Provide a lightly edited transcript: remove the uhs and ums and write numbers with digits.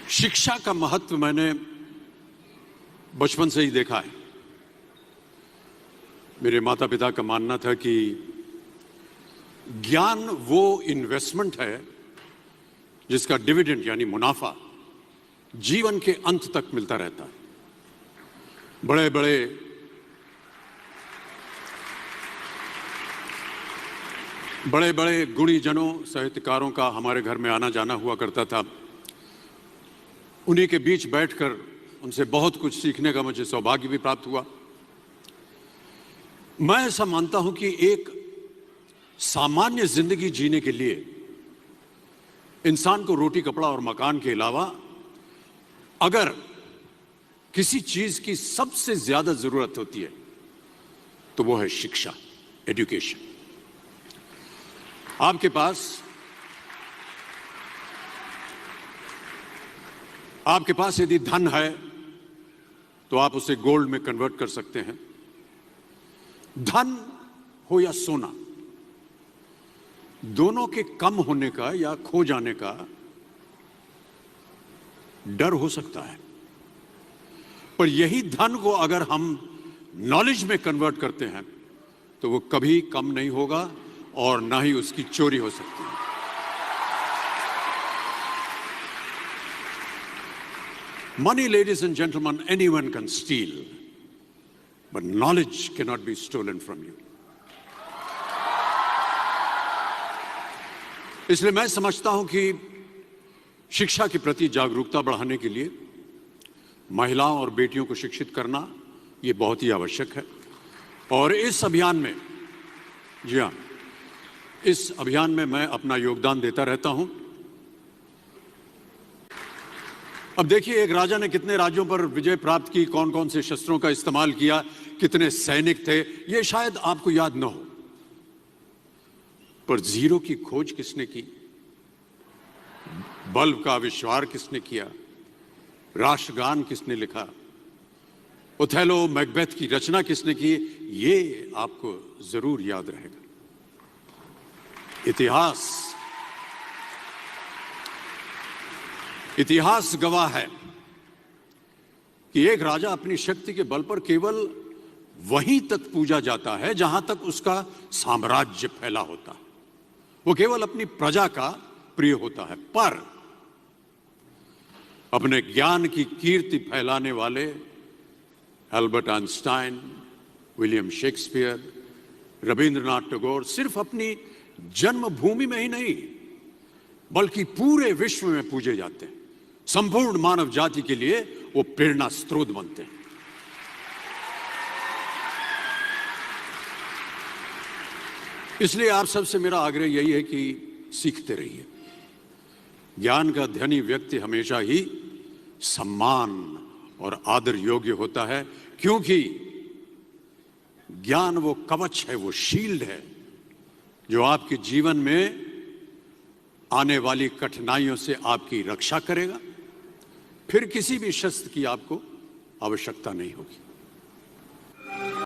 शिक्षा का महत्व मैंने बचपन से ही देखा है। मेरे माता पिता का मानना था कि ज्ञान वो इन्वेस्टमेंट है जिसका डिविडेंड यानी मुनाफा जीवन के अंत तक मिलता रहता है। बड़े बड़े गुणीजनों साहित्यकारों का हमारे घर में आना जाना हुआ करता था। उन्हीं के बीच बैठकर उनसे बहुत कुछ सीखने का मुझे सौभाग्य भी प्राप्त हुआ। मैं ऐसा मानता हूं कि एक सामान्य जिंदगी जीने के लिए इंसान को रोटी कपड़ा और मकान के अलावा अगर किसी चीज की सबसे ज्यादा जरूरत होती है तो वो है शिक्षा, एजुकेशन। आपके पास यदि धन है तो आप उसे गोल्ड में कन्वर्ट कर सकते हैं। धन हो या सोना, दोनों के कम होने का या खो जाने का डर हो सकता है, पर यही धन को अगर हम नॉलेज में कन्वर्ट करते हैं तो वो कभी कम नहीं होगा और ना ही उसकी चोरी हो सकती है। Money, ladies and gentlemen, anyone can steal, but knowledge cannot be stolen from you. इसलिए मैं समझता हूं कि शिक्षा के प्रति जागरूकता बढ़ाने के लिए महिलाओं और बेटियों को शिक्षित करना ये बहुत ही आवश्यक है। और इस अभियान में, जी हां, इस अभियान में मैं अपना योगदान देता रहता हूं। अब देखिए, एक राजा ने कितने राज्यों पर विजय प्राप्त की, कौन कौन से शस्त्रों का इस्तेमाल किया, कितने सैनिक थे, ये शायद आपको याद न हो, पर जीरो की खोज किसने की, बल्ब का आविष्कार किसने किया, राष्ट्रगान किसने लिखा, ओथेलो मैकबेथ की रचना किसने की, ये आपको जरूर याद रहेगा। इतिहास गवाह है कि एक राजा अपनी शक्ति के बल पर केवल वहीं तक पूजा जाता है जहां तक उसका साम्राज्य फैला होता है। वो केवल अपनी प्रजा का प्रिय होता है, पर अपने ज्ञान की कीर्ति फैलाने वाले Albert Einstein, William Shakespeare, Rabindranath Tagore सिर्फ अपनी जन्मभूमि में ही नहीं बल्कि पूरे विश्व में पूजे जाते हैं। संपूर्ण मानव जाति के लिए वो प्रेरणा स्रोत बनते हैं। इसलिए आप सबसे मेरा आग्रह यही है कि सीखते रहिए। ज्ञान का धनी व्यक्ति हमेशा ही सम्मान और आदर योग्य होता है, क्योंकि ज्ञान वो कवच है, वो शील्ड है जो आपके जीवन में आने वाली कठिनाइयों से आपकी रक्षा करेगा। फिर किसी भी शस्त्र की आपको आवश्यकता नहीं होगी।